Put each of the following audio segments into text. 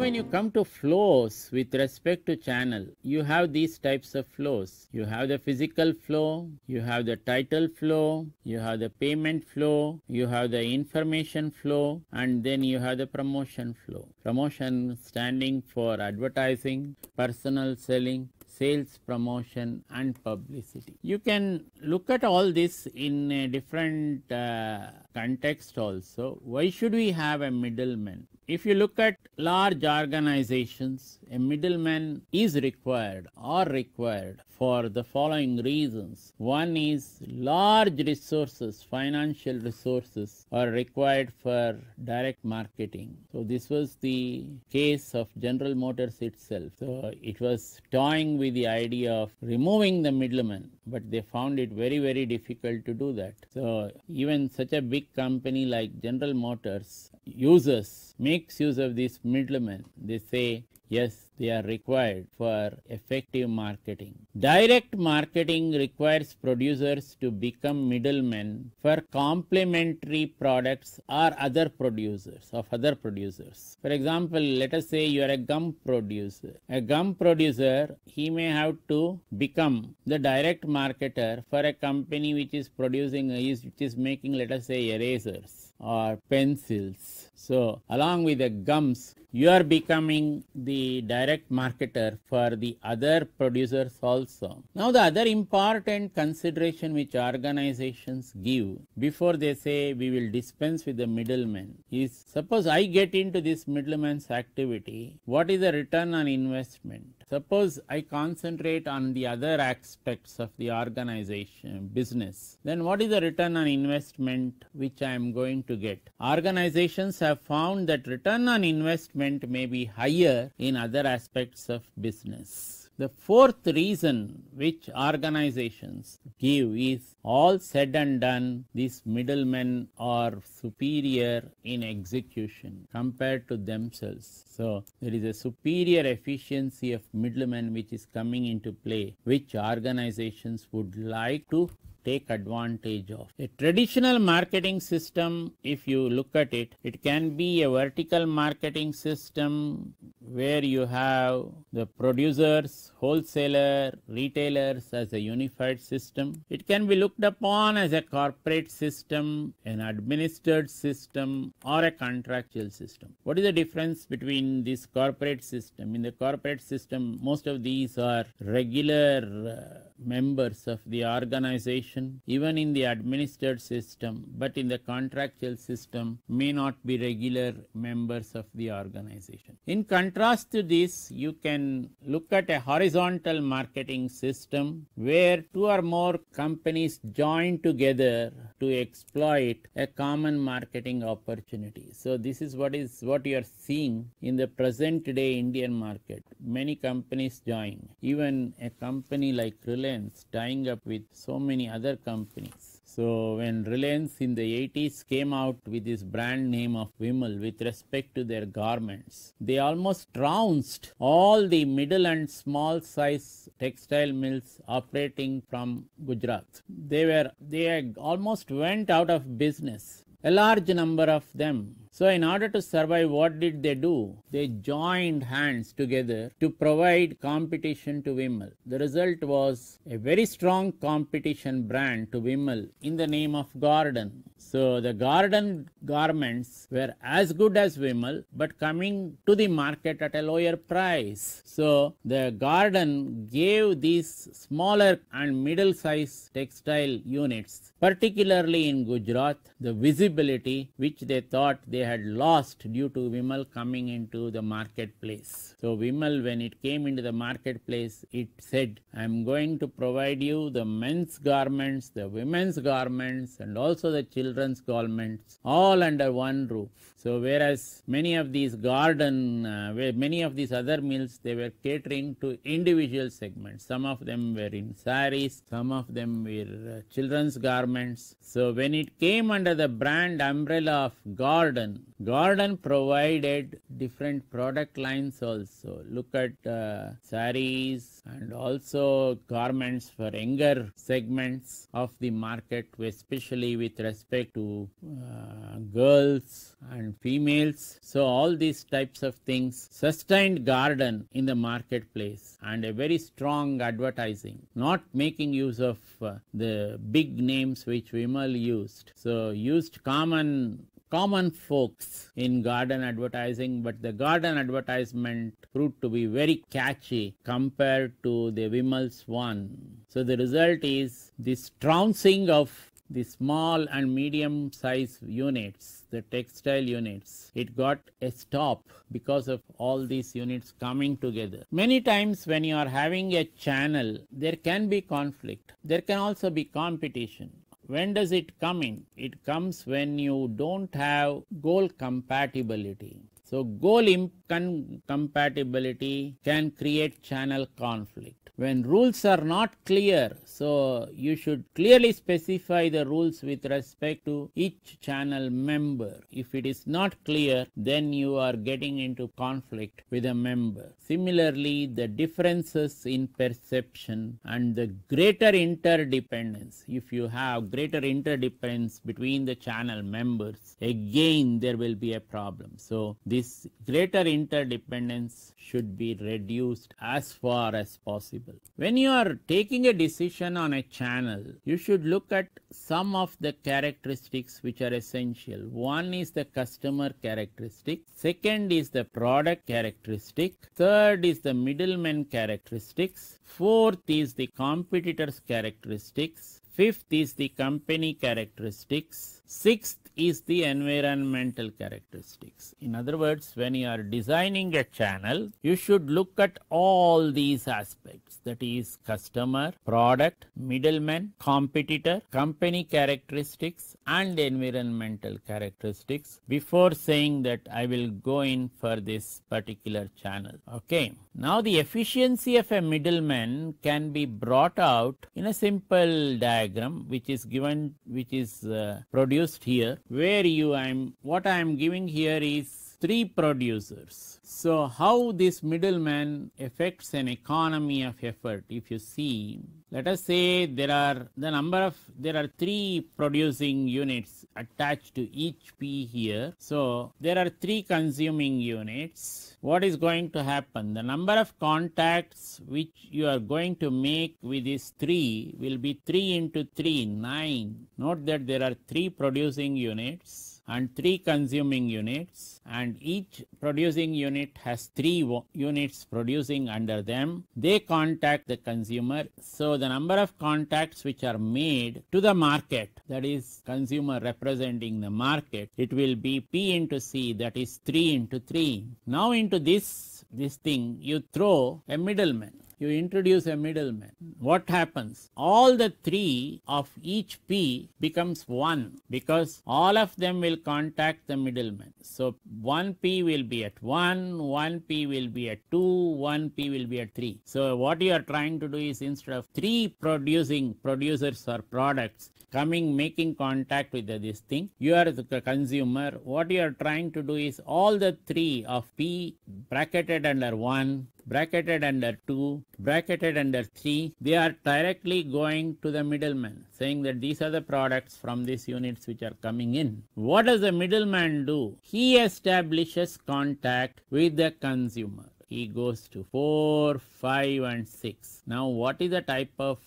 when you come to flows with respect to channel, you have these types of flows. You have the physical flow, you have the title flow, you have the payment flow, you have the information flow, and then you have the promotion flow. Promotion standing for advertising, personal selling, sales promotion and publicity. You can look at all this in a different context also. Why should we have a middleman? If you look at large organizations, a middleman is required or required for the following reasons. One is large resources, financial resources are required for direct marketing. So this was the case of General Motors itself. So it was toying with the idea of removing the middleman, but they found it very, very difficult to do that. So even such a big company like General Motors makes use of this middleman. They say, yes, they are required for effective marketing. Direct marketing requires producers to become middlemen for complementary products or other producers. For example, let us say you are a gum producer. A gum producer, he may have to become the direct marketer for a company which is making, let us say, erasers or pencils. So along with the gums, you are becoming the direct marketer for the other producers also. Now the other important consideration which organizations give before they say we will dispense with the middleman is, suppose I get into this middleman's activity, what is the return on investment? Suppose I concentrate on the other aspects of the organization, business, then what is the return on investment which I am going to get? Organizations have found that return on investment may be higher in other aspects of business. The fourth reason which organizations give is, all said and done, these middlemen are superior in execution compared to themselves. So there is a superior efficiency of middlemen which is coming into play, which organizations would like to take advantage of. A traditional marketing system, if you look at it, it can be a vertical marketing system where you have the producers, wholesaler, retailers as a unified system. It can be looked upon as a corporate system, an administered system, or a contractual system. What is the difference between this corporate system? In the corporate system, most of these are regular members of the organization, even in the administered system, but in the contractual system may not be regular members of the organization. In contrast to this, you can look at a horizontal marketing system where two or more companies join together to exploit a common marketing opportunity. So this is what you are seeing in the present day Indian market. Many companies join, even a company like Reliance tying up with so many other companies. So when Reliance in the 80s came out with this brand name of Vimal with respect to their garments, they almost trounced all the middle and small size textile mills operating from Gujarat. They almost went out of business, a large number of them. So in order to survive, what did they do? They joined hands together to provide competition to Vimal. The result was a very strong competition brand to Vimal in the name of Gordon. So the Gordon garments were as good as Vimal, but coming to the market at a lower price. So the Gordon gave these smaller and middle-sized textile units, particularly in Gujarat, the visibility which they thought they had lost due to Vimal coming into the marketplace. So Vimal, when it came into the marketplace, it said, I am going to provide you the men's garments, the women's garments, and also the children's garments, all under one roof. So whereas many of these many of these other mills, they were catering to individual segments. Some of them were in saris, some of them were children's garments. So when it came under the brand umbrella of Gordon provided different product lines also. Look at saris and also garments for younger segments of the market, especially with respect to girls and females. So all these types of things, sustained garden in the marketplace and a very strong advertising, not making use of the big names which Vimal used. So used common folks in garden advertising, but the garden advertisement proved to be very catchy compared to the Vimal's one. So the result is this trouncing of the small and medium size units, the textile units. It got a stop because of all these units coming together. Many times when you are having a channel, there can be conflict. There can also be competition. When does it come in? It comes when you don't have goal compatibility. So goal compatibility can create channel conflict. When rules are not clear, so you should clearly specify the rules with respect to each channel member. If it is not clear, then you are getting into conflict with a member. Similarly, the differences in perception and the greater interdependence. If you have greater interdependence between the channel members, again there will be a problem. So this greater interdependence should be reduced as far as possible. When you are taking a decision on a channel, you should look at some of the characteristics which are essential. One is the customer characteristic. Second is the product characteristic. Third is the middleman characteristics. Fourth is the competitors characteristics. Fifth is the company characteristics. Sixth is the environmental characteristics. In other words, when you are designing a channel, you should look at all these aspects, that is customer, product, middleman, competitor, company characteristics and environmental characteristics before saying that I will go in for this particular channel. Okay. Now the efficiency of a middleman can be brought out in a simple diagram which is given, which is produced here, where what I am giving here is 3 producers. So how this middleman affects an economy of effort? If you see, let us say there are 3 producing units attached to each P here. So there are 3 consuming units. What is going to happen? The number of contacts which you are going to make with these 3 will be 3 into 3, 9. Note that there are 3 producing units and 3 consuming units, and each producing unit has 3 units producing under them. They contact the consumer. So the number of contacts which are made to the market, that is consumer representing the market, it will be P into C, that is 3 into 3. Now into this thing you throw a middleman. You introduce a middleman. What happens? All the 3 of each P becomes 1 because all of them will contact the middleman. So 1 P will be at 1, 1 P will be at 2, 1 P will be at 3. So what you are trying to do is, instead of 3 producers or products making contact with this thing, you are the consumer. What you are trying to do is all the 3 of P bracketed under 1, bracketed under 2, bracketed under 3, they are directly going to the middleman, saying that these are the products from these units which are coming in. What does the middleman do? He establishes contact with the consumer. He goes to 4, 5 and 6. Now what is the type of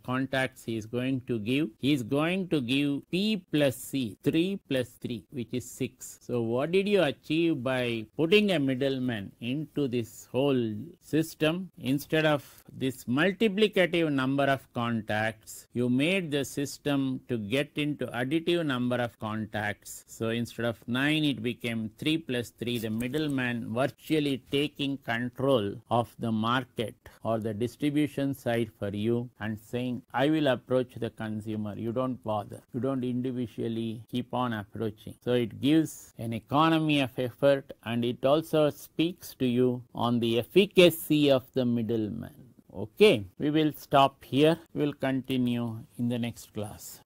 contacts he is going to give? He is going to give P plus C, 3 plus 3, which is 6. So what did you achieve by putting a middleman into this whole system? Instead of this multiplicative number of contacts, you made the system to get into additive number of contacts. So instead of 9, it became 3 plus 3, the middleman virtually taking control of the market or the distribution side for you and saying, I will approach the consumer. You don't bother. You don't individually keep on approaching. So it gives an economy of effort, and it also speaks to you on the efficacy of the middleman. Okay, we will stop here. We will continue in the next class.